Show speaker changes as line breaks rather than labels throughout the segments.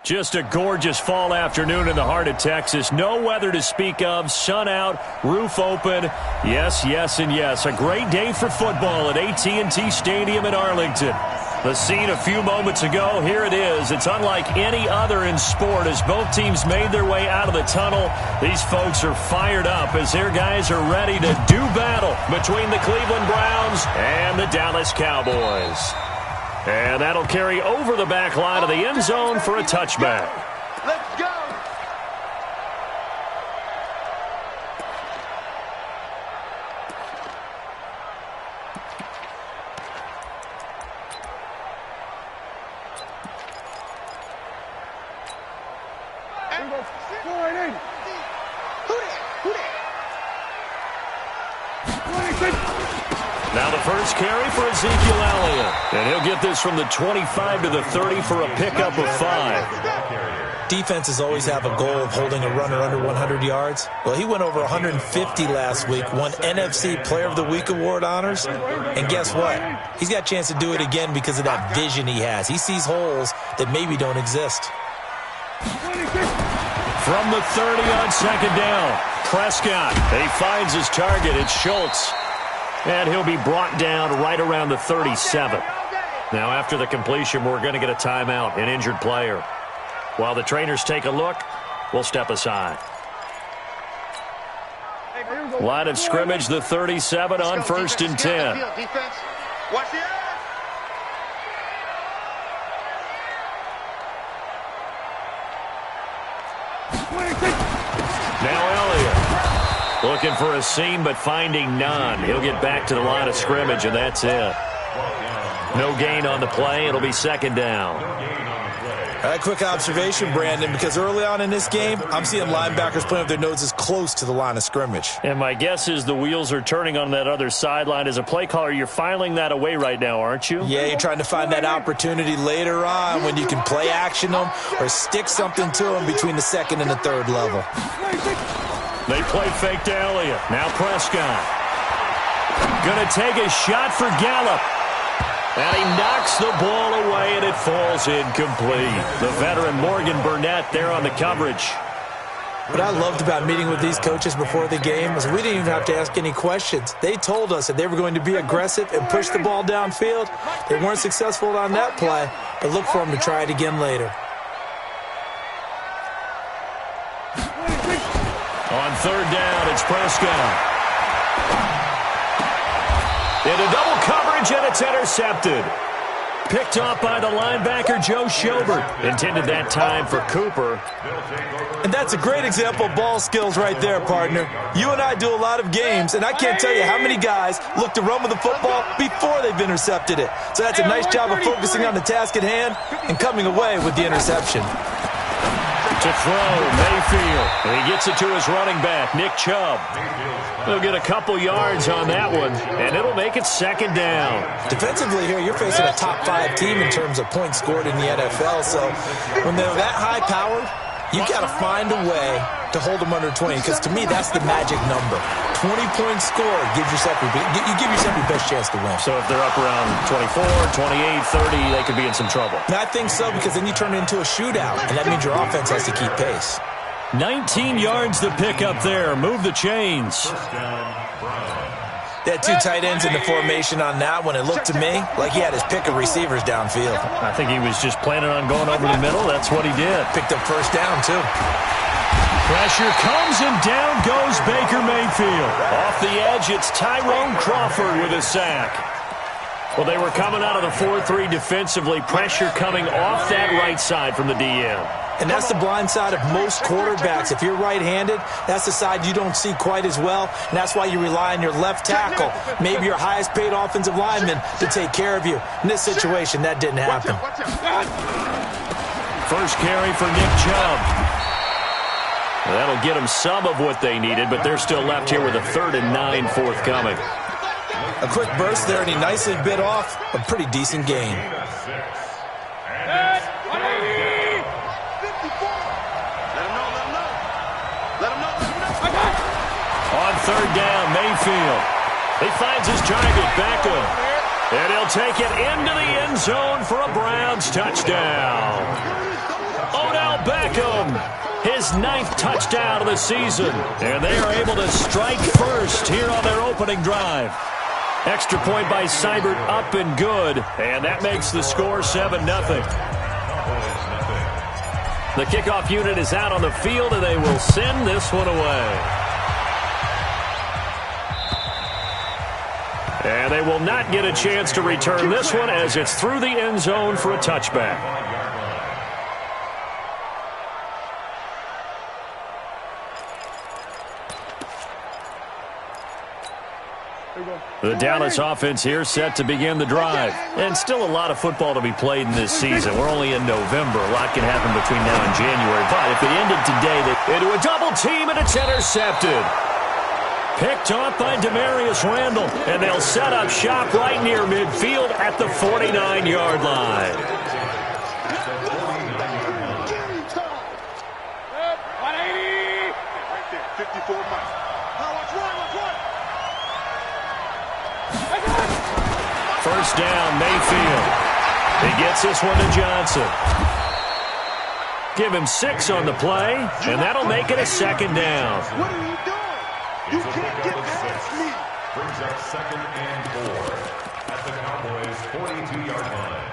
Just a gorgeous fall afternoon in the heart of Texas. No weather to speak of. Sun out, roof open. Yes, yes, and yes. A great day for football at AT&T Stadium in Arlington. The scene a few moments ago, here it is. It's unlike any other in sport as both teams made their way out of the tunnel. These folks are fired up as their guys are ready to do battle between the Cleveland Browns and the Dallas Cowboys. And that'll carry over the back line of the end zone for a touchback.
Let's go!
Now the first carry for Ezekiel Elliott. And he'll get this from the 25 to the 30 for a pickup of 5.
Defenses always have a goal of holding a runner under 100 yards. Well, he went over 150 last week, won NFC Player of the Week award honors. And guess what? He's got a chance to do it again because of that vision he has. He sees holes that maybe don't exist.
From the 30 on second down, Prescott. He finds his target. It's Schultz. And he'll be brought down right around the 37. Now, after the completion, we're going to get a timeout, an injured player. While the trainers take a look, we'll step aside. Line of scrimmage, the 37 on 1st and 10.
Watch the
Now Elliott looking for a seam but finding none. He'll get back to the line of scrimmage, and that's it. No gain on the play. It'll be second down.
A quick observation, Brandon, because early on in this game, I'm seeing linebackers playing with their noses close to the line of scrimmage.
And my guess is the wheels are turning on that other sideline. As a play caller, you're filing that away right now, aren't you?
Yeah, you're trying to find that opportunity later on when you can play action them or stick something to them between the second and the third level.
They play fake to Elliott. Now Prescott. Going to take a shot for Gallup. And he knocks the ball away, and it falls incomplete. The veteran Morgan Burnett there on the coverage.
What I loved about meeting with these coaches before the game was we didn't even have to ask any questions. They told us that they were going to be aggressive and push the ball downfield. They weren't successful on that play, but look for them to try it again later.
On third down, it's Prescott. Into double coverage, and it's intercepted. Picked off by the linebacker, Joe Schobert. Intended that time for Cooper.
And that's a great example of ball skills right there, partner. You and I do a lot of games, and I can't tell you how many guys look to run with the football before they've intercepted it. So that's a nice job of focusing on the task at hand and coming away with the interception.
To throw, Mayfield. And he gets it to his running back, Nick Chubb. He'll get a couple yards on that one, and it'll make it second down.
Defensively here, you're facing a top-5 team in terms of points scored in the NFL, so when they're that high-powered, you got to find a way to hold them under 20, because to me, that's the magic number. 20 points scored, you give yourself your best chance to win.
So if they're up around 24, 28, 30, they could be in some trouble.
And I think so, because then you turn it into a shootout, and that means your offense has to keep pace.
19 yards to pick up there. Move the chains.
They had 2 tight ends in the formation on that one. It looked to me like he had his pick of receivers downfield.
I think he was just planning on going over the middle. That's what he did.
Picked up first down, too.
Pressure comes, and down goes Baker Mayfield. Off the edge, it's Tyrone Crawford with a sack. Well, they were coming out of the 4-3 defensively. Pressure coming off that right side from the DN.
And that's the blind side of most quarterbacks. If you're right-handed, that's the side you don't see quite as well, and that's why you rely on your left tackle, maybe your highest-paid offensive lineman, to take care of you. In this situation, that didn't happen.
First carry for Nick Chubb. That'll get them some of what they needed, but they're still left here with a 3rd and 9 forthcoming.
A quick burst there, and he nicely bit off a pretty decent gain.
On third down, Mayfield. He finds his target, Beckham. And he'll take it into the end zone for a Browns touchdown. Odell Beckham. His 9th touchdown of the season. And they are able to strike first here on their opening drive. Extra point by Seibert, up and good. And that makes the score 7-0. The kickoff unit is out on the field, and they will send this one away. And they will not get a chance to return this one as it's through the end zone for a touchback. The Dallas offense here set to begin the drive. And still a lot of football to be played in this season. We're only in November. A lot can happen between now and January. But if it ended today, into a double team, and it's intercepted. Picked off by Demarius Randall. And they'll set up shop right near midfield at the 49-yard line.
54 miles.
First down, Mayfield. He gets this one to Johnson. Give him 6 on the play, and that'll make it a second down.
What are you doing? You can't get past me.
Brings up 2nd and 4 at the Cowboys' 42-yard line.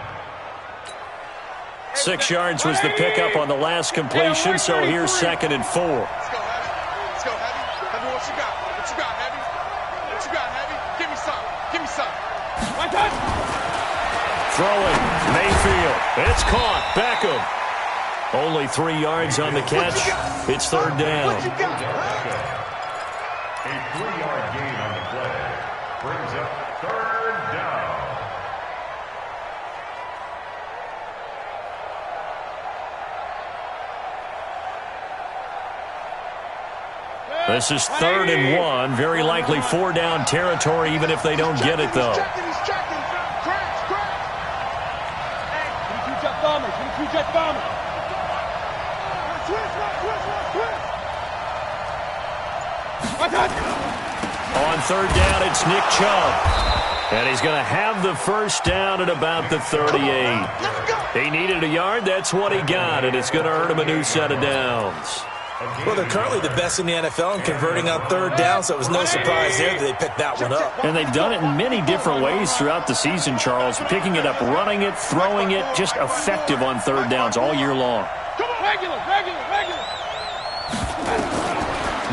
6 yards was the pickup on the last completion, so here's 2nd and 4.
Let's go, Heavy. Let's go, Heavy. Heavy, what you got? What you got, Heavy? What you got, Heavy? Give me some. Give me some.
Throwing, Mayfield. It's caught. Beckham. Only 3 yards on the catch. It's 3rd down.
What you got?
A 3-yard gain on the play brings up 3rd down.
This is 3rd and 1. Very likely 4-down territory, even if they don't get it, though.
He's checking. Crash. Twist.
On 3rd down, it's Nick Chubb. And he's going to have the first down at about the 38. He needed a yard. That's what he got, and it's going to earn him a new set of downs.
Well, they're currently the best in the NFL in converting on 3rd down, so it was no surprise there that they picked that one up.
And they've done it in many different ways throughout the season, Charles. Picking it up, running it, throwing it, just effective on 3rd downs all year long.
Regular.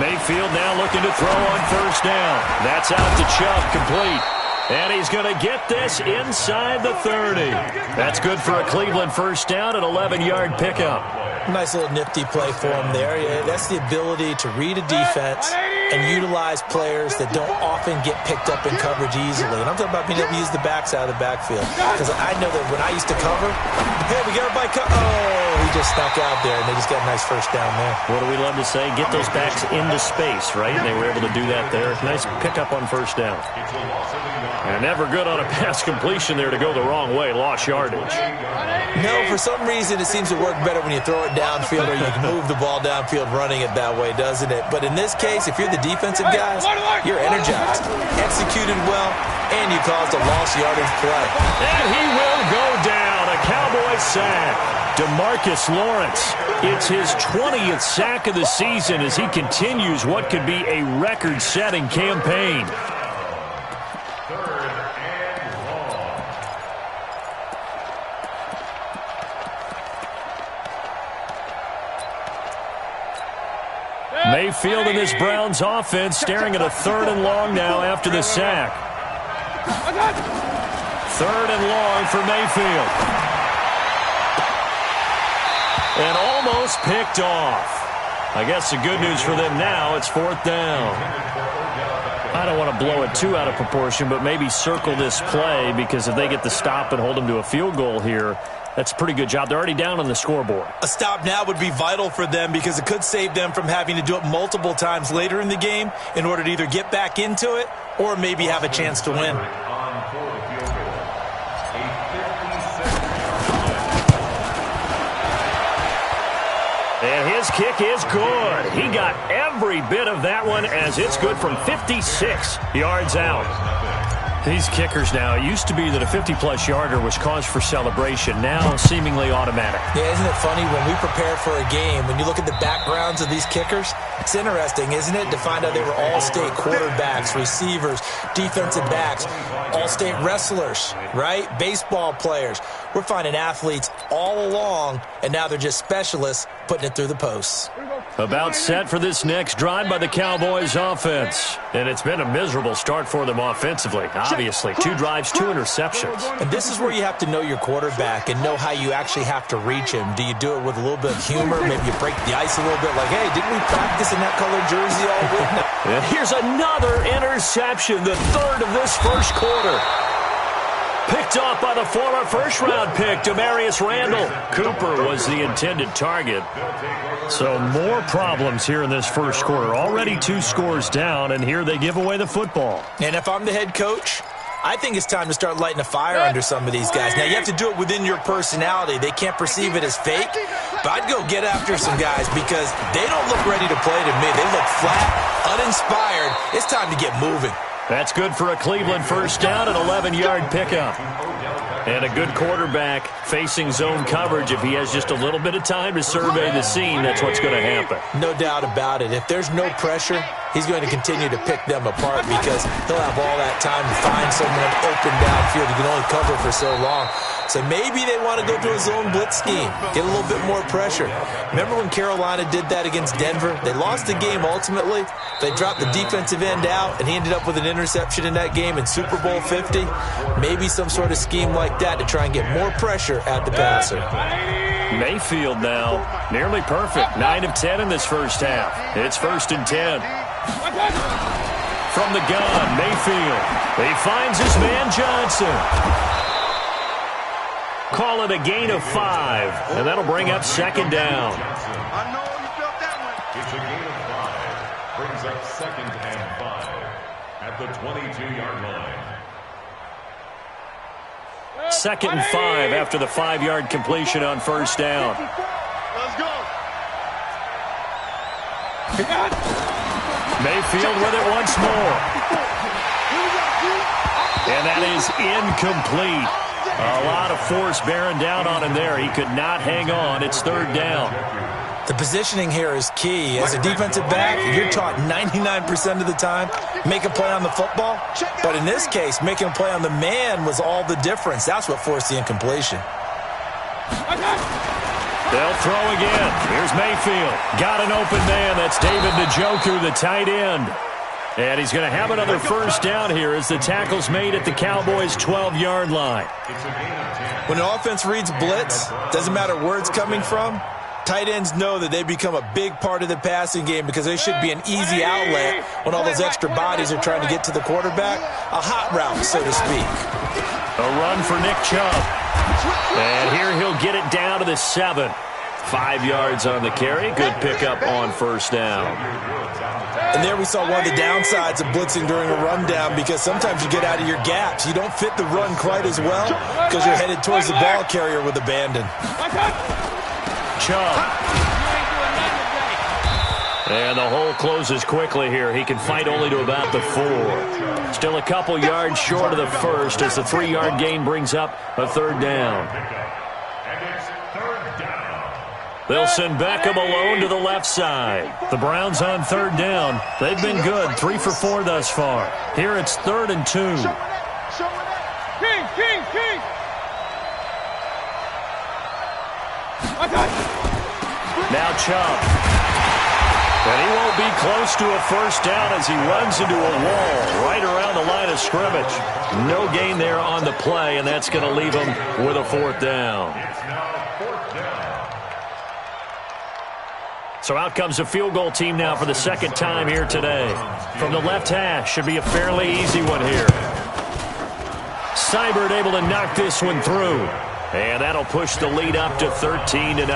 Mayfield now looking to throw on 1st down. That's out to Chubb, complete. And he's going to get this inside the 30. That's good for a Cleveland first down, an 11-yard pickup.
Nice little nifty play for him there. Yeah, that's the ability to read a defense and utilize players that don't often get picked up in coverage easily. And I'm talking about being able to use the backs out of the backfield. Because I know that when I used to cover, hey, we got everybody he just snuck out there, and they just got a nice first down there.
What do we love to say? Get those backs into space, right? And they were able to do that there. Nice pickup on 1st down. And never good on a pass completion there to go the wrong way. Lost yardage.
No, for some reason it seems to work better when you throw it downfield or you can move the ball downfield running it that way, doesn't it? But in this case, if you're the defensive guys, you're energized, executed well, and you caused a lost yardage play.
And he will go down. A Cowboys sack. DeMarcus Lawrence. It's his 20th sack of the season as he continues what could be a record-setting campaign. Mayfield and this Browns offense staring at a 3rd and long now after the sack. 3rd and long for Mayfield. And almost picked off. I guess the good news for them now, it's 4th down. I don't want to blow it too out of proportion, but maybe circle this play because if they get the stop and hold them to a field goal here, that's a pretty good job. They're already down on the scoreboard.
A stop now would be vital for them because it could save them from having to do it multiple times later in the game in order to either get back into it or maybe have a chance to win.
And his kick is good. He got every bit of that one as it's good from 56 yards out. These kickers now, it used to be that a 50-plus yarder was cause for celebration, now seemingly automatic.
Yeah, isn't it funny when we prepare for a game, when you look at the backgrounds of these kickers, it's interesting, isn't it, to find out they were all-state quarterbacks, receivers, defensive backs, all-state wrestlers, right? Baseball players. We're finding athletes all along, and now they're just specialists putting it through the posts.
About set for this next drive by the Cowboys offense. And it's been a miserable start for them offensively, obviously. 2 drives, 2 interceptions.
And this is where you have to know your quarterback and know how you actually have to reach him. Do you do it with a little bit of humor? Maybe you break the ice a little bit like, hey, didn't we practice in that colored jersey all week?
And here's another interception, the 3rd of this first quarter. Picked off by the former first-round pick, Demarius Randall. Cooper was the intended target. So more problems here in this first quarter. Already 2 scores down, and here they give away the football.
And if I'm the head coach, I think it's time to start lighting a fire under some of these guys. Now, you have to do it within your personality. They can't perceive it as fake. But I'd go get after some guys because they don't look ready to play to me. They look flat, uninspired. It's time to get moving.
That's good for a Cleveland first down, an 11-yard pickup. And a good quarterback facing zone coverage. If he has just a little bit of time to survey the scene, that's what's going to happen.
No doubt about it. If there's no pressure, he's going to continue to pick them apart because he'll have all that time to find someone open downfield. He can only cover for so long. So maybe they want to go to a zone blitz scheme, get a little bit more pressure. Remember when Carolina did that against Denver? They lost the game ultimately. They dropped the defensive end out, and he ended up with an interception in that game in Super Bowl 50. Maybe some sort of scheme like that to try and get more pressure at the passer.
Mayfield now, nearly perfect. 9 of 10 in this first half. It's 1st and 10. From the gun, Mayfield. He finds his man Johnson. Call it a gain of 5, and that'll bring up 2nd down.
I know you felt that one.
It's a gain of 5. Brings up 2nd and 5 at the 22-yard line.
2nd and 5 after the 5-yard completion on first down.
Let's go.
Mayfield with it once more. And that is incomplete. A lot of force bearing down on him there. He could not hang on. It's 3rd down.
The positioning here is key. As a defensive back, you're taught 99% of the time, make a play on the football. But in this case, making a play on the man was all the difference. That's what forced the incompletion.
They'll throw again. Here's Mayfield. Got an open man. That's David Njoku, the tight end. And he's going to have another first down here as the tackle's made at the Cowboys' 12-yard line.
When an offense reads blitz, doesn't matter where it's coming from, tight ends know that they become a big part of the passing game because they should be an easy outlet when all those extra bodies are trying to get to the quarterback. A hot route, so to speak.
A run for Nick Chubb. And here he'll get it down to the 7. 5 yards on the carry. Good pickup on first down.
And there we saw one of the downsides of blitzing during a rundown because sometimes you get out of your gaps. You don't fit the run quite as well because you're headed towards the ball carrier with abandon.
Chubb. And the hole closes quickly here. He can fight only to about the 4. Still a couple yards short of the first as the 3-yard gain brings up a 3rd down. They'll send Beckham alone to the left side. The Browns on 3rd down. They've been good, 3 for 4 thus far. Here it's 3rd and 2.
King.
Now Chubb. And he won't be close to a first down as he runs into a wall right around the line of scrimmage. No gain there on the play, and that's going to leave him with a 4th down. So out comes the field goal team now for the 2nd time here today. From the left hash, should be a fairly easy one here. Seibert able to knock this one through. And that'll push the lead up to 13-0.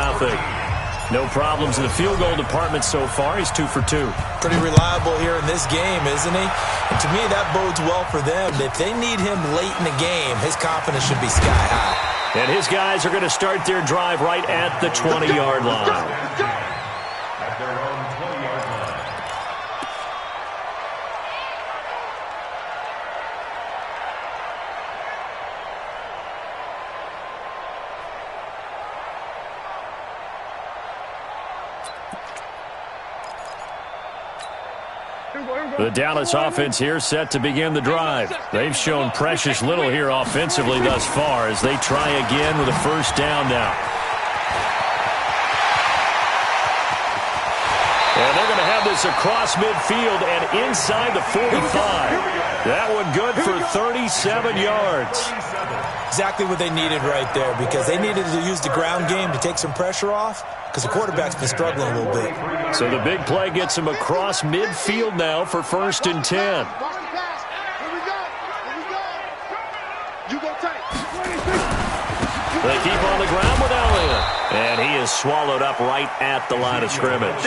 No problems in the field goal department so far. He's 2 for 2.
Pretty reliable here in this game, isn't he? And to me, that bodes well for them. If they need him late in the game, his confidence should be sky high.
And his guys are going to start their drive right at the 20-yard line. The Dallas offense here set to begin the drive. They've shown precious little here offensively thus far as they try again with a first down now. And they're going to have this across midfield and inside the 45. That one good for 37 yards.
Exactly what they needed right there, because they needed to use the ground game to take some pressure off, because the quarterback's been struggling a little bit.
So the big play gets him across midfield now for 1st and 10. They keep on the ground with Elliott. And he is swallowed up right at the line of scrimmage.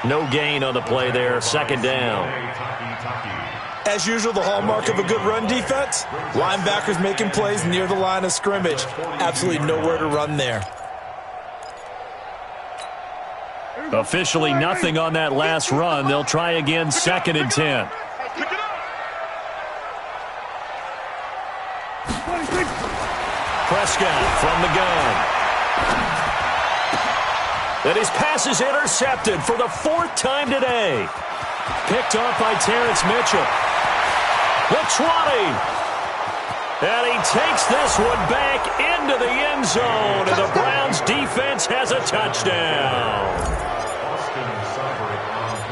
No gain on the play there. 2nd down.
As usual, the hallmark of a good run defense, linebackers making plays near the line of scrimmage. Absolutely nowhere to run there.
Officially nothing on that last run. They'll try again 2nd and 10. Prescott from the gun. And his pass is intercepted for the 4th time today. Picked off by Terrence Mitchell. The 20. And he takes this one back into the end zone. And the Browns defense has a touchdown.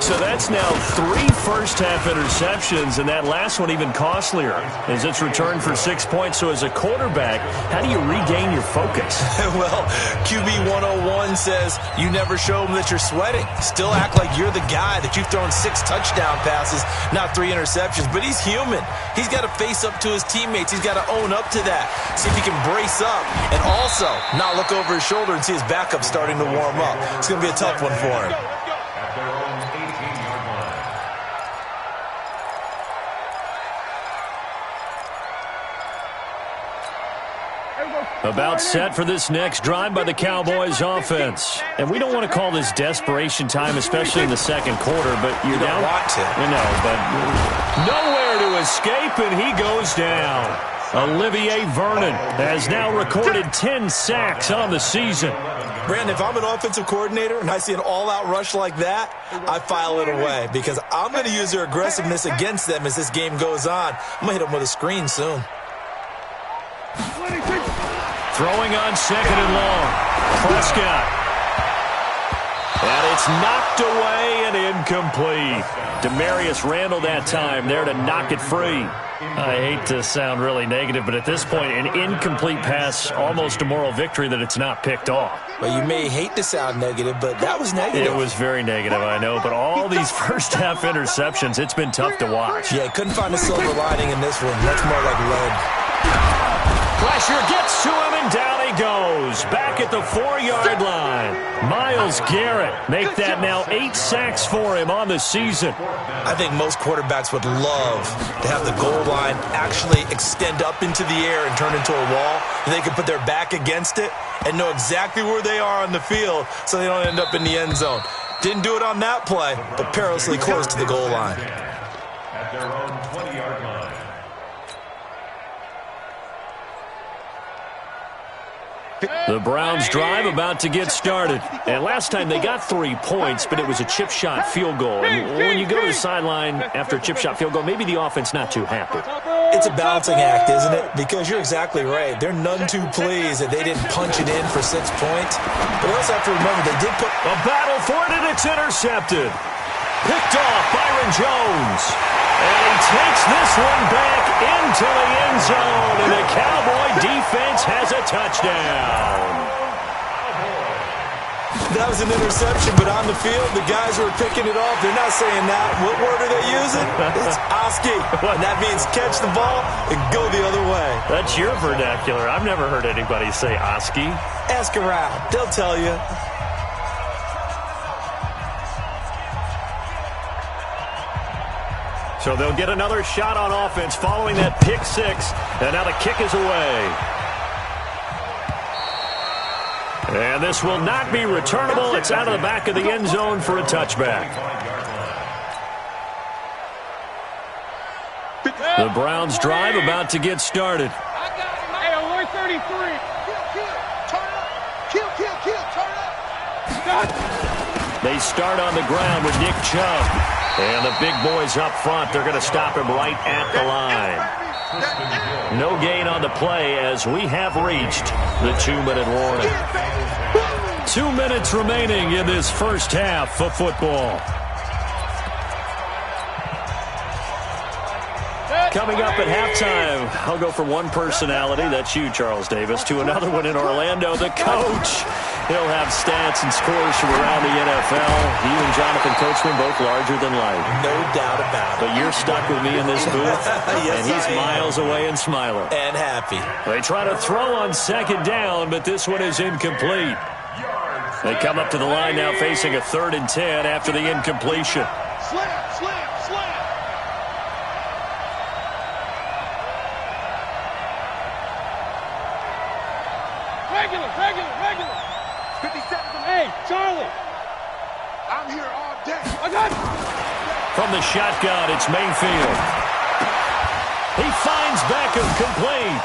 So that's now 3 first-half interceptions, and that last one even costlier as it's returned for 6 points. So as a quarterback, how do you regain your focus?
Well, QB 101 says you never show them that you're sweating. Still act like you're the guy, that you've thrown 6 touchdown passes, not 3 interceptions. But he's human. He's got to face up to his teammates. He's got to own up to that. See if he can brace up and also not look over his shoulder and see his backup starting to warm up. It's going to be a tough one for him.
About set for this next drive by the Cowboys offense. And we don't want to call this desperation time, especially in the 2nd quarter, but you're down.
You don't want to.
I know, but nowhere to escape, and he goes down. Olivier Vernon has now recorded 10 sacks on the season.
Brandon, if I'm an offensive coordinator and I see an all-out rush like that, I file it away, because I'm going to use their aggressiveness against them as this game goes on. I'm going to hit them with a screen soon.
Throwing on 2nd and long. Prescott. And it's knocked away and incomplete. Demarius Randall that time there to knock it free. I hate to sound really negative, but at this point, an incomplete pass, almost a moral victory that it's not picked off.
Well, you may hate to sound negative, but that was negative.
It was very negative, I know, but all these first-half interceptions, it's been tough to watch.
Yeah, couldn't find a silver lining in this one. That's more like lead.
Pressure gets to him, and down he goes. Back at the 4-yard line. Myles Garrett make that now 8 sacks for him on the season.
I think most quarterbacks would love to have the goal line actually extend up into the air and turn into a wall. And they can put their back against it and know exactly where they are on the field so they don't end up in the end zone. Didn't do it on that play, but perilously close to the goal line.
At their own 20-yard line.
The Browns drive about to get started. And last time they got 3 points, but it was a chip shot field goal. And when you go to the sideline after a chip shot field goal, maybe the offense not too happy.
It's a balancing act, isn't it? Because you're exactly right. They're none too pleased that they didn't punch it in for 6 points. But we also have to remember they did put
a battle for it, and it's intercepted. Picked off Byron Jones. And he takes this one back into the end zone, and the Cowboy defense has a touchdown.
That was an interception, but on the field, the guys who are picking it off, they're not saying that. What word are they using? It's Oski, and that means catch the ball and go the other way.
That's your vernacular. I've never heard anybody say Oski.
Ask around. They'll tell you.
So they'll get another shot on offense following that pick 6, and now the kick is away. And this will not be returnable. It's out of the back of the end zone for a touchback. The Browns drive about to get started.
Hey, alert 33. Kill, turn up.
They start on the ground with Nick Chubb. And the big boys up front, they're going to stop him right at the line. No gain on the play as we have reached the 2-minute warning. 2 minutes remaining in this first half of football. Coming up at halftime, I'll go from one personality, that's you, Charles Davis, to another one in Orlando, the coach. He'll have stats and scores from around the NFL. You and Jonathan Coachman both larger than life.
No doubt about it.
But you're stuck with me in this booth,
yes,
and he's miles away and smiling.
And happy.
They try to throw on second down, but this one is incomplete. They come up to the line now facing a 3rd and 10 after the incompletion.
Slam, slam, slam. Regular. 57.
Hey, Charlie.
I'm here all day.
I got it.
From the shotgun, it's Mayfield. He finds Beckham complete.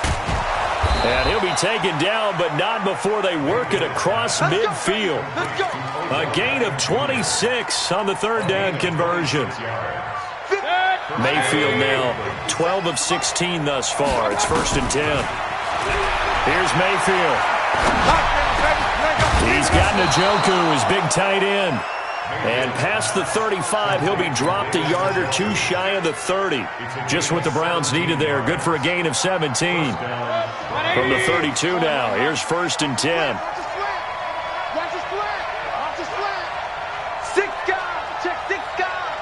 And he'll be taken down, but not before they work it across midfield.
Let's go.
A gain of 26 on the 3rd down conversion. Mayfield now 12 of 16 thus far. It's 1st and 10. Here's Mayfield. He's got Njoku, his big tight end. And past the 35, he'll be dropped a yard or two shy of the 30. Just what the Browns needed there. Good for a gain of 17. From the 32 now, here's 1st and 10.
Watch his flat. Watch his flat. 6 guys. Check 6 guys.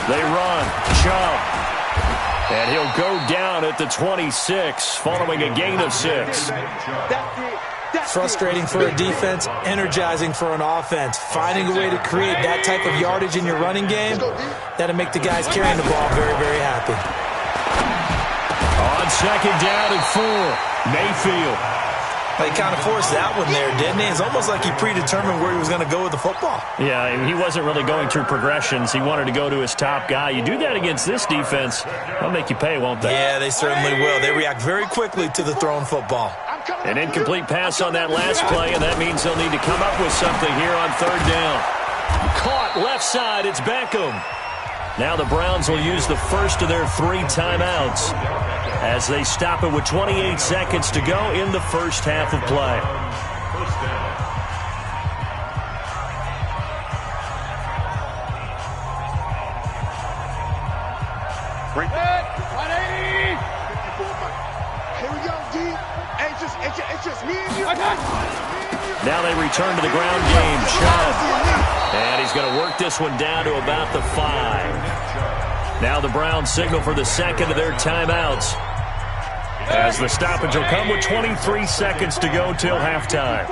They run. Chubb. And he'll go down at the 26, following a gain of 6.
Frustrating for a defense, energizing for an offense. Finding a way to create that type of yardage in your running game, that'll make the guys carrying the ball very, very happy.
On second down and 4, Mayfield.
He kind of forced that one there, didn't he? It's almost like he predetermined where he was going to go with the football.
Yeah, he wasn't really going through progressions. He wanted to go to his top guy. You do that against this defense, they'll make you pay, won't they?
Yeah, they certainly will. They react very quickly to the thrown football.
An incomplete pass on that last play, and that means they'll need to come up with something here on 3rd down. Caught left side, it's Beckham. Now the Browns will use the first of their 3 timeouts as they stop it with 28 seconds to go in the first half of play.
Bring it. 180. Here we go, D. It's just me and you.
Now they return to the ground game. Chubb. And he's going to work this one down to about the 5. Now the Browns signal for the second of their timeouts, as the stoppage will come with 23 seconds to go till halftime.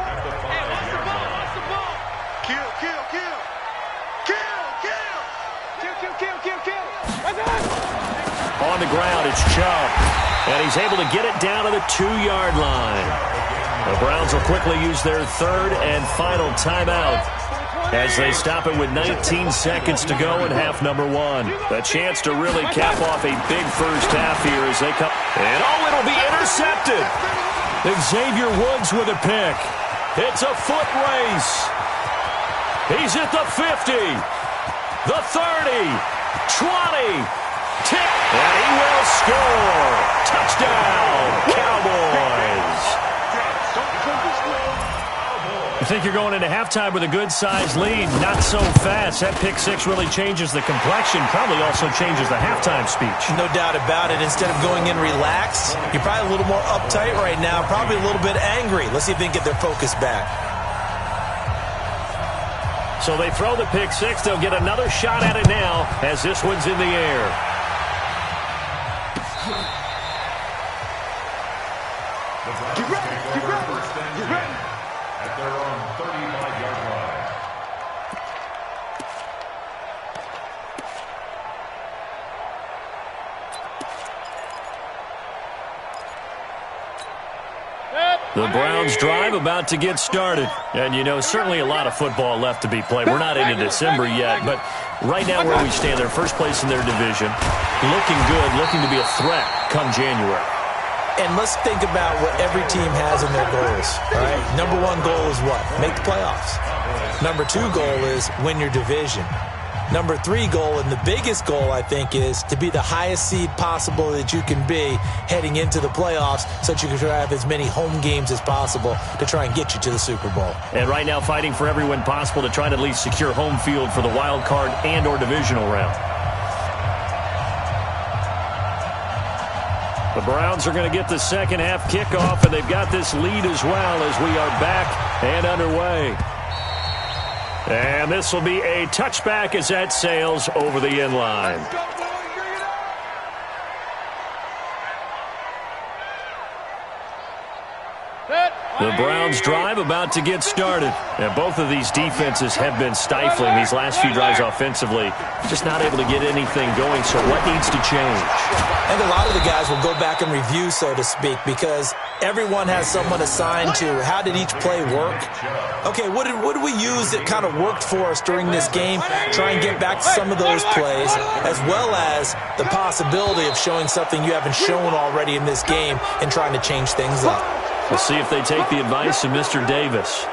On the ground, it's Chubb. And he's able to get it down to the 2-yard line. The Browns will quickly use their 3rd and final timeout as they stop it with 19 seconds to go in half number 1. A chance to really cap off a big first half here as they come. And it'll be intercepted. Xavier Woods with a pick. It's a foot race. He's at the 50, the 30, 20. Tip, and he will score. Touchdown, Cowboys. You think you're going into halftime with a good-sized lead? Not so fast. That pick 6 really changes the complexion, probably also changes the halftime speech.
No doubt about it. Instead of going in relaxed, you're probably a little more uptight right now, probably a little bit angry. Let's see if they can get their focus back.
So they throw the pick 6. They'll get another shot at it now as this one's in the air.
Get ready.
At their own 35-yard line.
The Browns drive about to get started. And, you know, certainly a lot of football left to be played. We're not into December yet, but right now where we stand, they're first place in their division. Looking good, looking to be a threat come January.
And let's think about what every team has in their goals, all right? Number one goal is what? Make the playoffs. Number two goal is win your division. Number three goal, and the biggest goal, I think, is to be the highest seed possible that you can be heading into the playoffs so that you can have as many home games as possible to try and get you to the Super Bowl.
And right now fighting for every win possible to try to at least secure home field for the wild card and or divisional round. The Browns are going to get the second half kickoff, and they've got this lead as well as we are back and underway. And this will be a touchback as that sails over the end line. The Browns drive about to get started. And both of these defenses have been stifling these last few drives offensively. Just not able to get anything going, so what needs to change?
I think a lot of the guys will go back and review, so to speak, because everyone has someone assigned to how did each play work. Okay, what did we use that kind of worked for us during this game? Try and get back to some of those plays, as well as the possibility of showing something you haven't shown already in this game and trying to change things up.
We'll see if they take the advice of Mr. Davis.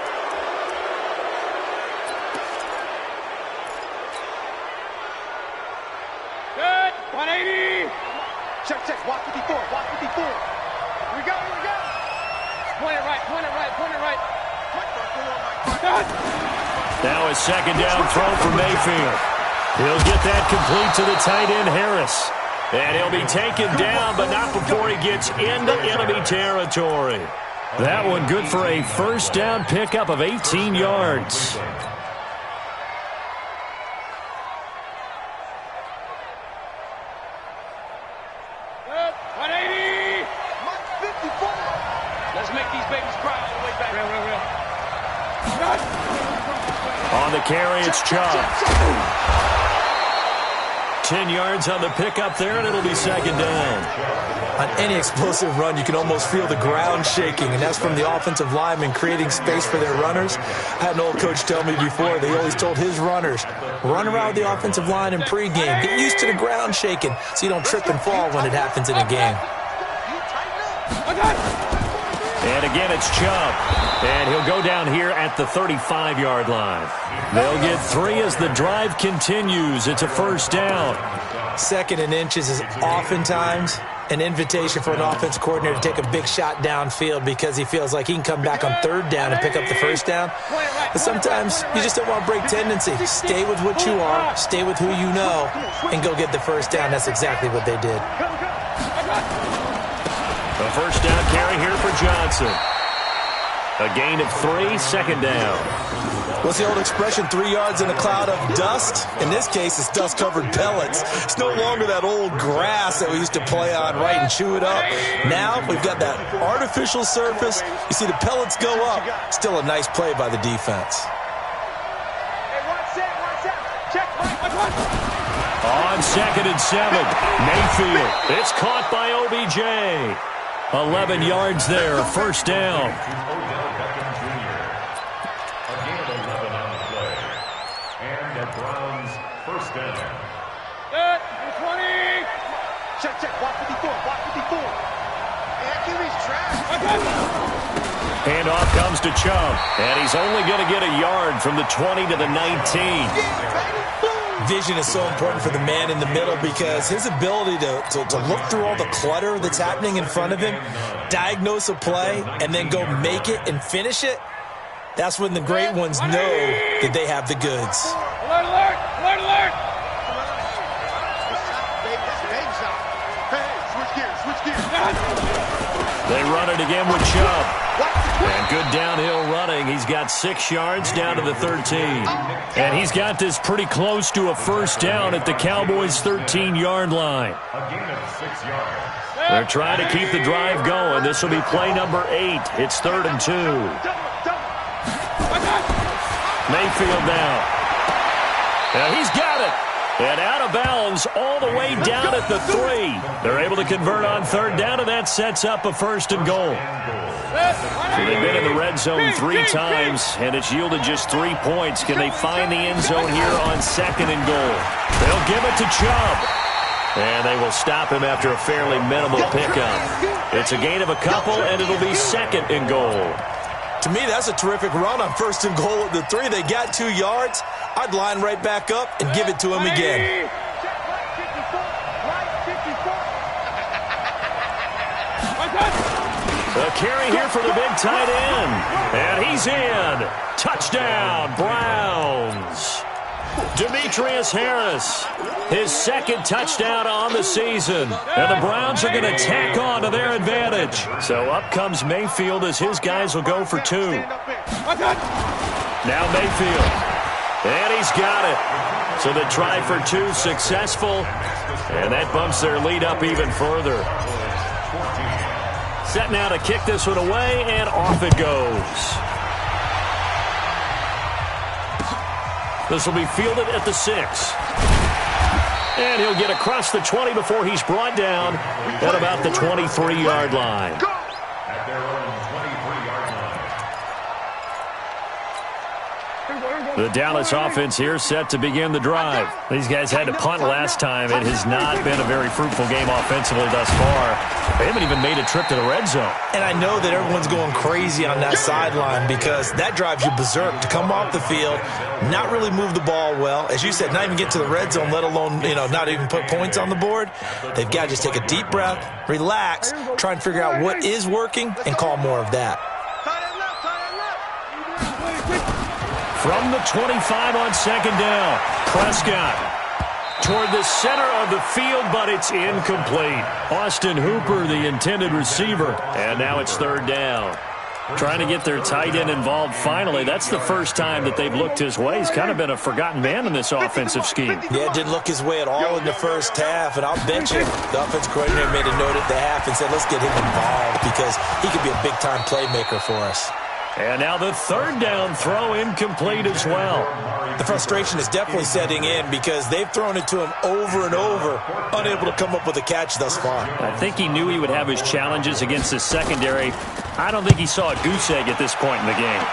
Good. 180. Check. Walk 54. Walk 54. We go. Point it right.
Now a second down throw for Mayfield. He'll get that complete to the tight end, Harris. And he'll be taken down, but not before he gets into enemy territory. That one good for a first down pickup of 18 yards.
Good. 180. 54. Let's make these babies cry all the way back. Real.
On the carry, it's Chubb. 10 yards on the pickup there, and it'll be second down.
On any explosive run, you can almost feel the ground shaking, and that's from the offensive linemen creating space for their runners. I had an old coach tell me before, they always told his runners, run around the offensive line in pregame. Get used to the ground shaking so you don't trip and fall when it happens in a game.
And again, it's Chubb. And he'll go down here at the 35-yard line. They'll get 3 as the drive continues. It's a first down.
Second and inches is oftentimes an invitation for an offense coordinator to take a big shot downfield because he feels like he can come back on third down and pick up the first down. But sometimes you just don't want to break tendency. Stay with what you are, stay with who you know, and go get the first down. That's exactly what they did.
A first down carry here for Johnson. A gain of 3, second down.
What's the old expression, 3 yards in a cloud of dust? In this case, it's dust-covered pellets. It's no longer that old grass that we used to play on, right, and chew it up. Now we've got that artificial surface. You see the pellets go up. Still a nice play by the defense.
On second and 7, Mayfield. It's caught by OBJ. 11 yards there, first down.
Check. Walk 54.
And off comes to Chubb. And he's only going to get a yard from the 20 to the 19.
Vision is so important for the man in the middle because his ability to look through all the clutter that's happening in front of him, diagnose a play, and then go make it and finish it, that's when the great ones know that they have the goods.
Alert!
They run it again with Chubb. And good downhill running. He's got 6 yards down to the 13. And he's got this pretty close to a first down at the Cowboys' 13-yard line. They're trying to keep the drive going. This will be play number 8. It's 3rd and 2. Mayfield now. And he's got it. And out of bounds all the way down at the 3. They're able to convert on third down, and that sets up a first and goal. So they've been in the red zone 3 times, and it's yielded just 3 points. Can they find the end zone here on second and goal? They'll give it to Chubb. And they will stop him after a fairly minimal pickup. It's a gain of a couple, and it'll be 2nd and goal.
To me, that's a terrific run on 1st and goal at the 3. They got 2 yards. I'd line right back up and give it to him again.
The carry here for the big tight end. And he's in. Touchdown, Browns. Demetrius Harris, his 2nd touchdown on the season. And the Browns are going to tack on to their advantage. So up comes Mayfield as his guys will go for 2. Now Mayfield. And he's got it. So the try for 2 successful. And that bumps their lead up even further. Set now to kick this one away, and off it goes. This will be fielded at the 6. And he'll get across the 20 before he's brought down at about the 23-yard line.
At their own 23-yard line.
The Dallas offense here set to begin the drive. These guys had to punt last time. It has not been a very fruitful game offensively thus far. They haven't even made a trip to the red zone.
And I know that everyone's going crazy on that sideline because that drives you berserk to come off the field, not really move the ball well. As you said, not even get to the red zone, let alone, not even put points on the board. They've got to just take a deep breath, relax, try and figure out what is working, and call more of that.
From the 25 on 2nd down, Prescott toward the center of the field, but it's incomplete. Austin Hooper, the intended receiver, and now it's 3rd down. Trying to get their tight end involved finally. That's the first time that they've looked his way. He's kind of been a forgotten man in this offensive scheme.
Yeah, it didn't look his way at all in the first half, and I'll bet you the offensive coordinator made a note at the half and said, let's get him involved because he could be a big-time playmaker for us.
And now the 3rd down throw incomplete as well.
The frustration is definitely setting in because they've thrown it to him over and over, unable to come up with a catch thus far.
I think he knew he would have his challenges against his secondary. I don't think he saw a goose egg at this point in the game.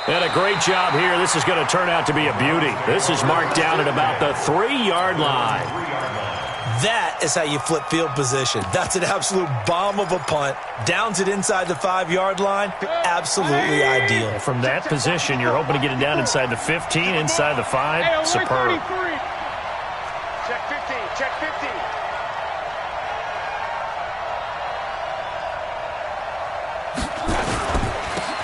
And a great job here. This is going to turn out to be a beauty. This is marked down at about the 3-yard line.
That is how you flip field position. That's an absolute bomb of a punt. Downs it inside the 5-yard line. Absolutely ideal.
From that position, you're hoping to get it down inside the 15, inside the 5. Superb.
Check 15, check 15.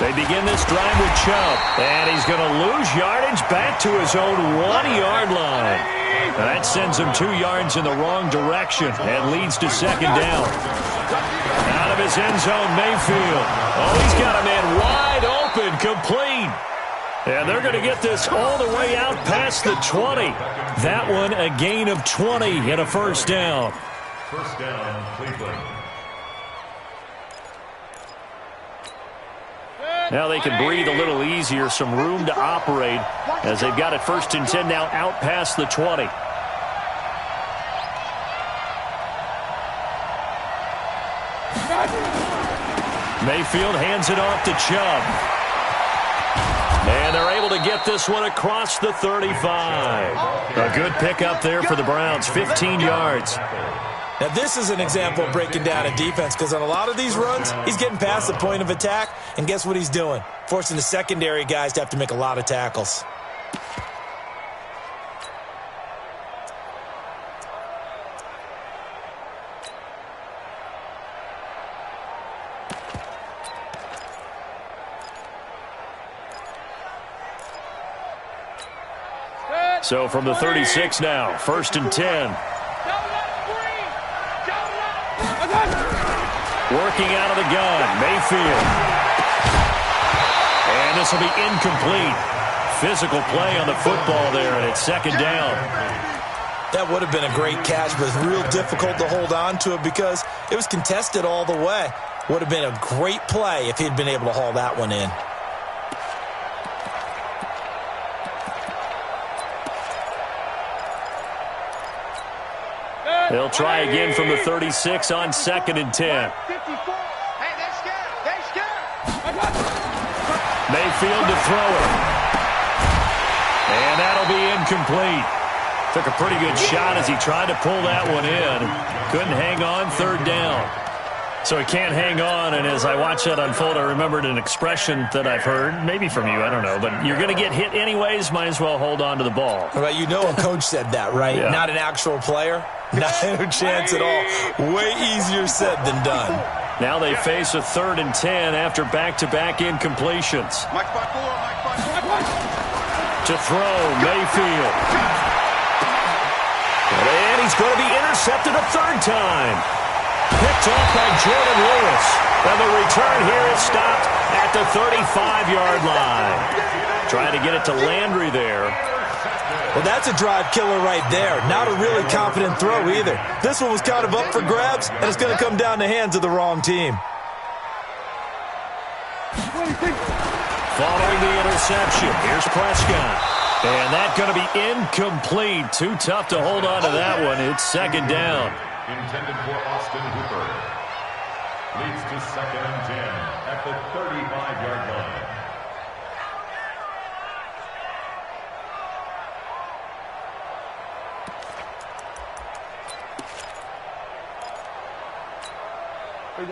They begin this drive with Chubb, and he's going to lose yardage back to his own 1-yard line. And that sends him 2 yards in the wrong direction and leads to 2nd down. Out of his end zone, Mayfield. Oh, he's got a man wide open, complete. And they're going to get this all the way out past the 20. That one a gain of 20 and a 1st down.
1st down, Cleveland.
Now they can breathe a little easier, some room to operate as they've got it 1st and 10 now out past the 20. Mayfield hands it off to Chubb. And they're able to get this one across the 35. A good pickup there for the Browns, 15 yards.
Now, this is an example of breaking down a defense because on a lot of these runs, he's getting past the point of attack, and guess what he's doing? Forcing the secondary guys to have to make a lot of tackles.
So from the 36 now, 1st and 10. Working out of the gun, Mayfield. And this will be incomplete. Physical play on the football there, and it's 2nd down.
That would have been a great catch, but it's real difficult to hold on to it because it was contested all the way. Would have been a great play if he'd been able to haul that one in.
They'll try again from the 36 on 2nd and 10. Mayfield to throw it. And that'll be incomplete. Took a pretty good shot as he tried to pull that one in. Couldn't hang on, third down. So he can't hang on, and as I watch that unfold, I remembered an expression that I've heard, maybe from you, I don't know, but you're going to get hit anyways, might as well hold on to the ball.
Well, you know a coach said that, right?
Yeah.
Not an actual player. Not a chance at all. Way easier said than done.
Now they face a 3rd and 10 after back-to-back incompletions. To throw, Mayfield. And he's going to be intercepted a 3rd time. Picked off by Jordan Lewis. And the return here is stopped at the 35-yard line. Trying to get it to Landry there.
Well, that's a drive killer right there. Not a really confident throw either. This one was kind of up for grabs, and it's going to come down the hands of the wrong team.
Following the interception, here's Prescott. And that's going to be incomplete. Too tough to hold on to that one. It's 2nd down.
Intended for Austin Hooper. Leads to 2nd and 10 at the 35-yard line.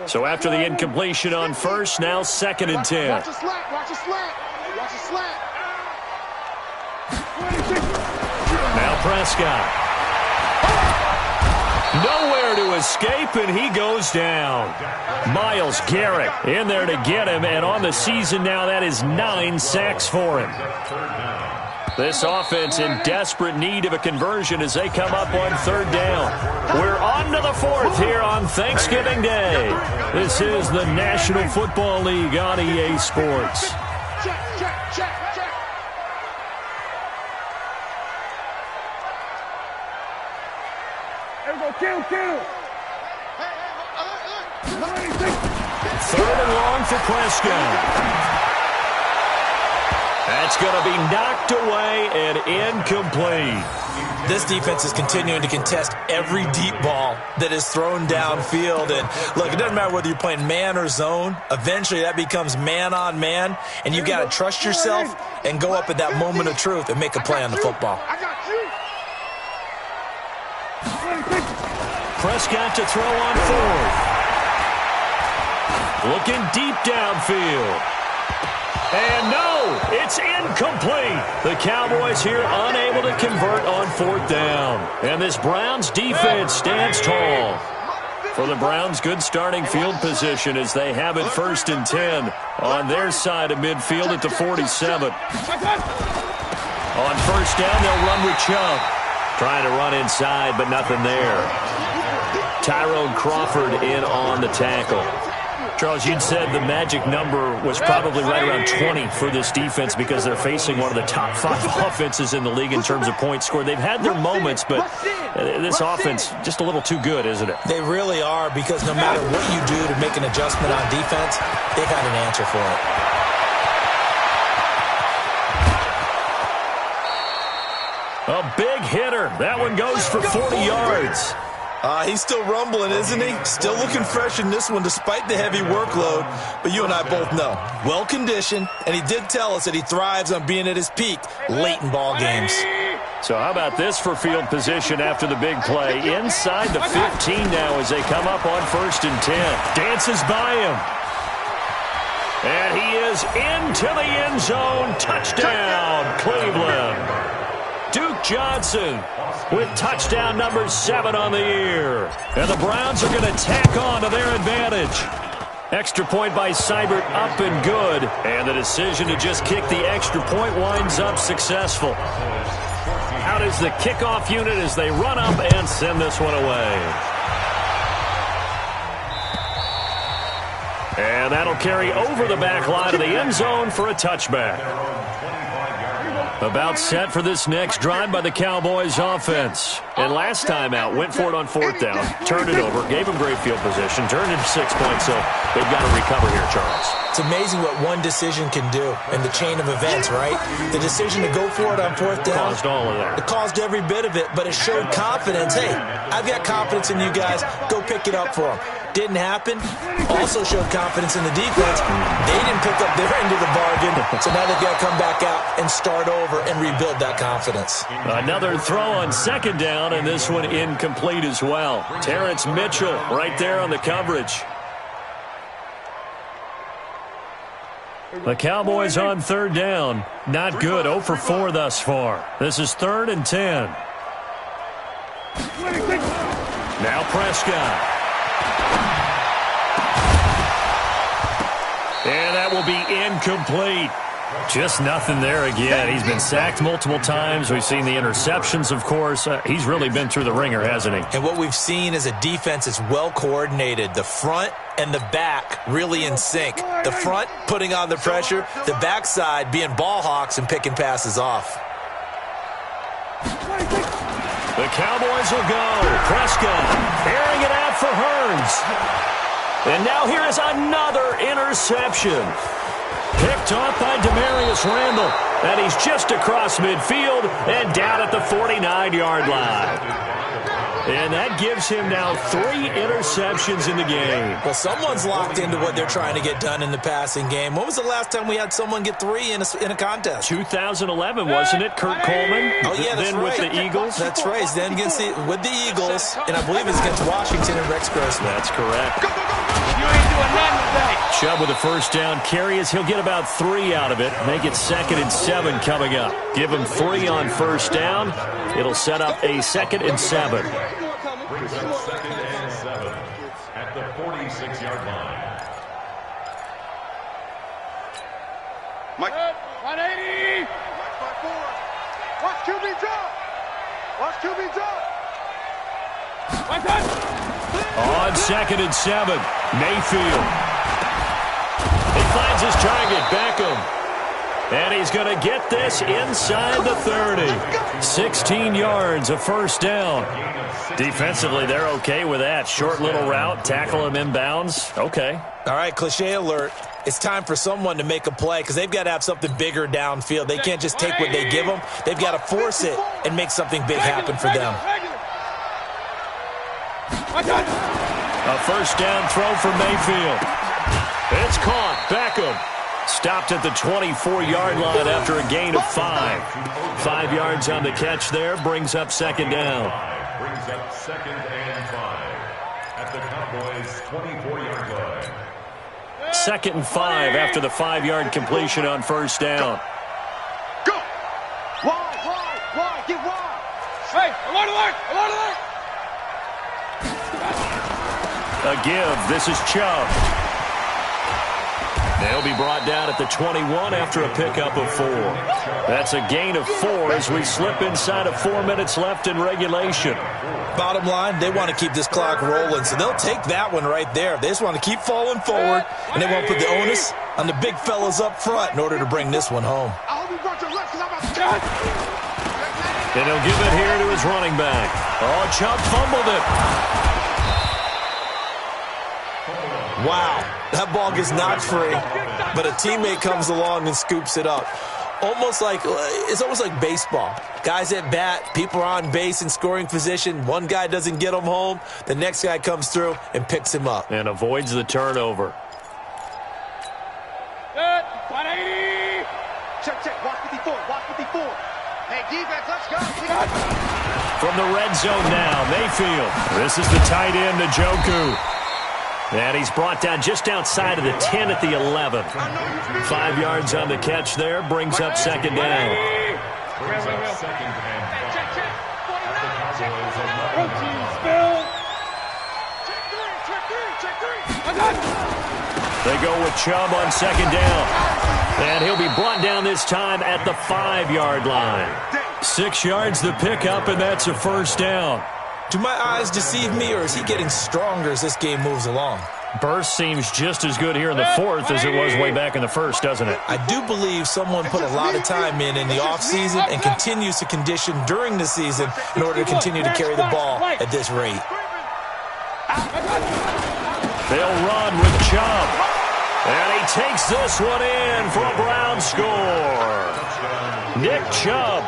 So after the incompletion on first, now 2nd and 10.
Watch a slant, watch a slant, watch a slant.
Now Prescott. Nowhere to escape, and he goes down. Myles Garrett in there to get him, and on the season now, that is 9 sacks for him. This offense in desperate need of a conversion as they come up on 3rd down. We're on to the 4th here on Thanksgiving Day. This is the National Football League on EA Sports.
Check, check, check, check. There we go, kill.
3rd and long for Prescott. That's going to be knocked away and incomplete.
This defense is continuing to contest every deep ball that is thrown downfield. And look, it doesn't matter whether you're playing man or zone. Eventually, that becomes man on man. And you've got to trust yourself and go up at that moment of truth and make a play on the football.
I got you.
Prescott to throw on 4th. Looking deep downfield. And no, it's incomplete. The Cowboys here unable to convert on 4th down. And this Browns defense stands tall. For the Browns, good starting field position as they have it 1st and 10 on their side of midfield at the 47. On 1st down, they'll run with Chubb. Trying to run inside, but nothing there. Tyrone Crawford in on the tackle. Charles, you'd said the magic number was probably right around 20 for this defense because they're facing one of the top 5 offenses in the league in terms of points scored. They've had their moments, but this offense just a little too good, isn't it?
They really are, because no matter what you do to make an adjustment on defense, they've got an answer for it.
A big hitter. That one goes for 40 yards.
He's still rumbling, isn't he? Still looking fresh in this one despite the heavy workload. But you and I both know, well-conditioned, and he did tell us that he thrives on being at his peak late in ball games.
So how about this for field position after the big play? Inside the 15 now as they come up on 1st and 10. Dances by him. And he is into the end zone. Touchdown, Cleveland. Duke Johnson with touchdown number 7 on the year. And the Browns are going to tack on to their advantage. Extra point by Seibert, up and good. And the decision to just kick the extra point winds up successful. Out is the kickoff unit as they run up and send this one away. And that'll carry over the back line of the end zone for a touchback. About set for this next drive by the Cowboys offense. And last time out, went for it on 4th down, turned it over, gave them great field position, turned it to 6 points, so they've got to recover here, Charles.
It's amazing what one decision can do in the chain of events, right? The decision to go for it on 4th down.
Caused all of that.
It caused every bit of it, but it showed confidence. Hey, I've got confidence in you guys. Go pick it up for them. Didn't happen. Also showed confidence in the defense. They didn't pick up their end of the bargain, so now they've got to come back out and start over and rebuild that confidence.
Another throw on second down, and this one incomplete as well. Terrence Mitchell right there on the coverage. The Cowboys on third down. Not good. 0 for 4 thus far. This is 3rd and 10. Now Prescott. And that will be incomplete. Just nothing there again. He's been sacked multiple times. We've seen the interceptions, of course. He's really been through the ringer, hasn't he?
And what we've seen is a defense that's well coordinated. The front and the back really in sync. The front putting on the pressure. The backside being ball hawks and picking passes off.
The Cowboys will go. Prescott airing it out for Hearns. And now here is another interception. Picked off by Demarius Randall. And he's just across midfield and down at the 49-yard line. And that gives him now 3 interceptions in the game.
Well, someone's locked into what they're trying to get done in the passing game. When was the last time we had someone get 3 in a contest?
2011, wasn't it? Kurt Coleman?
Oh, yeah, that's
then
right.
with the Eagles?
That's right. Then with the Eagles, and I believe it's against Washington and Rex Grossman.
That's correct.
Go, go, go, go. You ain't doing nothing today.
Chubb with a first down carry as he'll get about 3 out of it. Make it 2nd and 7 coming up. Give him 3 on first down. It'll set up a 2nd and 7.
Brings up 2nd and 7 at the 46-yard line.
Mike. 180. Watch QB drop. Watch QB drop.
On 2nd and 7, Mayfield. He finds his target, Beckham. And he's going to get this inside the 30. 16 yards, a first down. Defensively, they're okay with that. Short little route, tackle him inbounds. Okay.
All right, cliche alert. It's time for someone to make a play because they've got to have something bigger downfield. They can't just take what they give them. They've got to force it and make something big happen for them.
A first down throw for Mayfield. It's caught. Beckham stopped at the 24-yard line after a gain of 5. 5 yards on the catch there. Brings up 2nd down.
Brings up 2nd and 5 at the Cowboys' 24-yard line.
2nd and 5 after the 5-yard completion on first down.
Go. Wide. Get wide. Hey, alert.
A give. This is Chubb. They'll be brought down at the 21 after a pickup of 4. That's a gain of 4 as we slip inside of 4 minutes left in regulation.
Bottom line, they want to keep this clock rolling, so they'll take that one right there. They just want to keep falling forward, and they won't put the onus on the big fellas up front in order to bring this one home.
I hope you brought your left because I'm about to
And he'll give it here to his running back. Oh, Chubb fumbled it.
Wow, that ball gets knocked free, but a teammate comes along and scoops it up. It's almost like baseball. Guys at bat, people are on base in scoring position. One guy doesn't get him home. The next guy comes through and picks him up.
And avoids the turnover.
180. Check. Watch 54. Hey, defense, let's go.
From the red zone now, Mayfield. This is the tight end, Njoku. And he's brought down just outside of the 10 at the 11. 5 yards on the catch there. Brings up 2nd down.
Brings up 2nd and 5 at the Cowboys' 11.
They go with Chubb on 2nd down. And he'll be brought down this time at the 5-yard line. 6 yards the pickup, and that's a first down.
Do my eyes deceive me, or is he getting stronger as this game moves along?
Burst seems just as good here in the 4th as it was way back in the 1st, doesn't it?
I do believe someone put a lot of time in the offseason and continues to condition during the season in order to continue to carry the ball at this rate.
They'll run with Chubb. And he takes this one in for a Brown score. Nick Chubb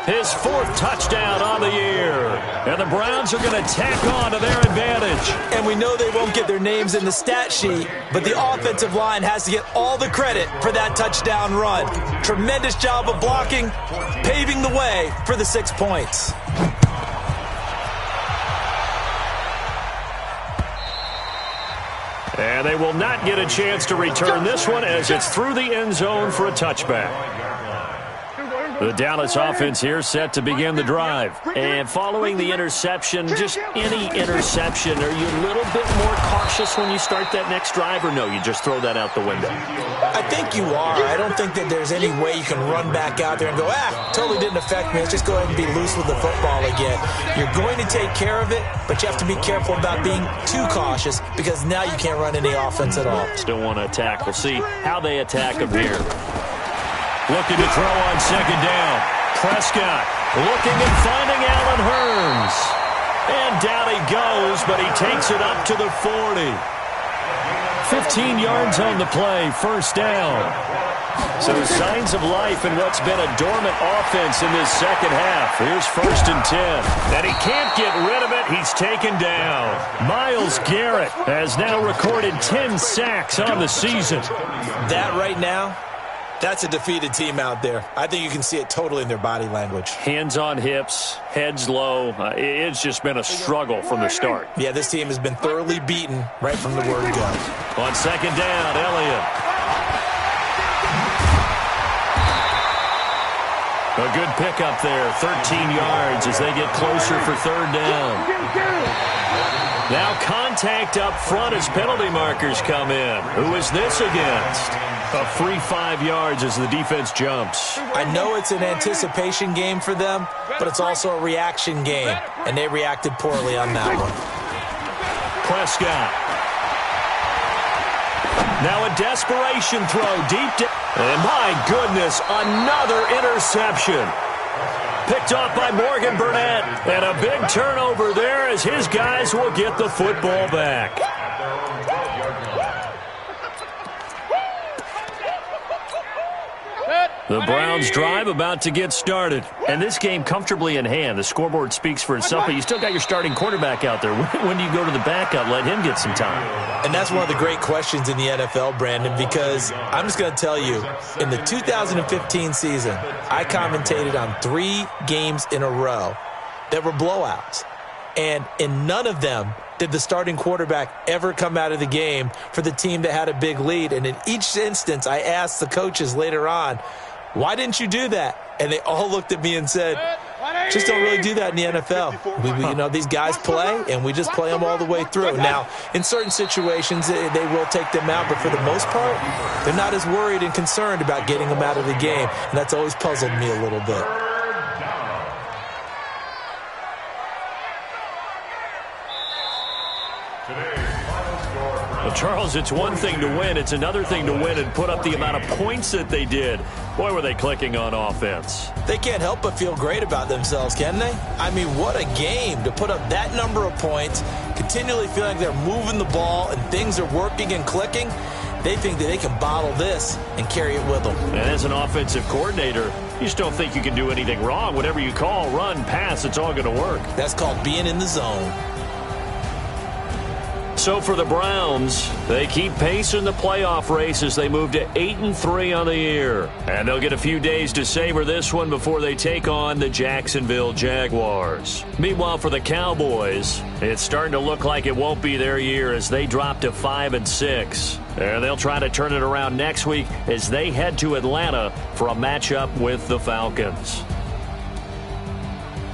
His 4th touchdown on the year. And the Browns are going to tack on to their advantage.
And we know they won't get their names in the stat sheet, but the offensive line has to get all the credit for that touchdown run. Tremendous job of blocking, paving the way for the 6 points.
And they will not get a chance to return this one as it's through the end zone for a touchback. The Dallas offense here set to begin the drive.
And following the interception, just any interception, are you a little bit more cautious when you start that next drive, or no, you just throw that out the window?
I think you are. I don't think that there's any way you can run back out there and go, totally didn't affect me. Let's just go ahead and be loose with the football again. You're going to take care of it, but you have to be careful about being too cautious because now you can't run any offense at all.
Still want to attack. We'll see how they attack them here.
Looking to throw on 2nd down. Prescott looking and finding Allen Hurns. And down he goes, but he takes it up to the 40. 15 yards on the play, 1st down. So signs of life in what's been a dormant offense in this second half. Here's 1st and 10. And he can't get rid of it. He's taken down. Myles Garrett has now recorded 10 sacks on the season.
That right now, that's a defeated team out there. I think you can see it totally in their body language.
Hands on hips, heads low. It's just been a struggle from the start.
Yeah, this team has been thoroughly beaten right from the word go.
On 2nd down, Elliott. A good pickup there, 13 yards as they get closer for 3rd down. Now contact up front as penalty markers come in. Who is this against? A free 5 yards as the defense jumps.
I know it's an anticipation game for them, but it's also a reaction game, and they reacted poorly on that one.
Prescott. Now a desperation throw deep down. And my goodness, another interception. Picked off by Morgan Burnett. And a big turnover there as his guys will get the football back. The Browns drive about to get started.
And this game comfortably in hand. The scoreboard speaks for itself, but you still got your starting quarterback out there. When do you go to the backup, let him get some time?
And that's one of the great questions in the NFL, Brandon, because I'm just going to tell you, in the 2015 season, I commentated on 3 games in a row that were blowouts. And in none of them did the starting quarterback ever come out of the game for the team that had a big lead. And in each instance, I asked the coaches later on, why didn't you do that? And they all looked at me and said, just don't really do that in the NFL. These guys play, and we just play them all the way through. Now, in certain situations, they will take them out, but for the most part, they're not as worried and concerned about getting them out of the game, and that's always puzzled me a little bit.
Well, Charles, it's one thing to win. It's another thing to win and put up the amount of points that they did. Boy, were they clicking on offense.
They can't help but feel great about themselves, can they? I mean, what a game to put up that number of points, continually feeling like they're moving the ball and things are working and clicking. They think that they can bottle this and carry it with them.
And as an offensive coordinator, you just don't think you can do anything wrong. Whatever you call, run, pass, it's all going to work.
That's called being in the zone.
So for the Browns, they keep pace in the playoff race as they move to 8-3 on the year. And they'll get a few days to savor this one before they take on the Jacksonville Jaguars. Meanwhile, for the Cowboys, it's starting to look like it won't be their year as they drop to 5-6. And they'll try to turn it around next week as they head to Atlanta for a matchup with the Falcons.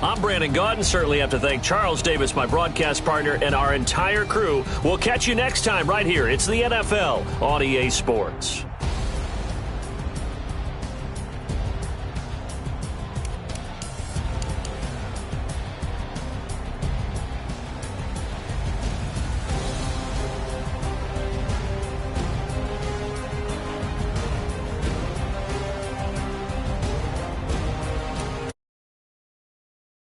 I'm Brandon Gaudin. Certainly have to thank Charles Davis, my broadcast partner, and our entire crew. We'll catch you next time right here. It's the NFL on EA Sports.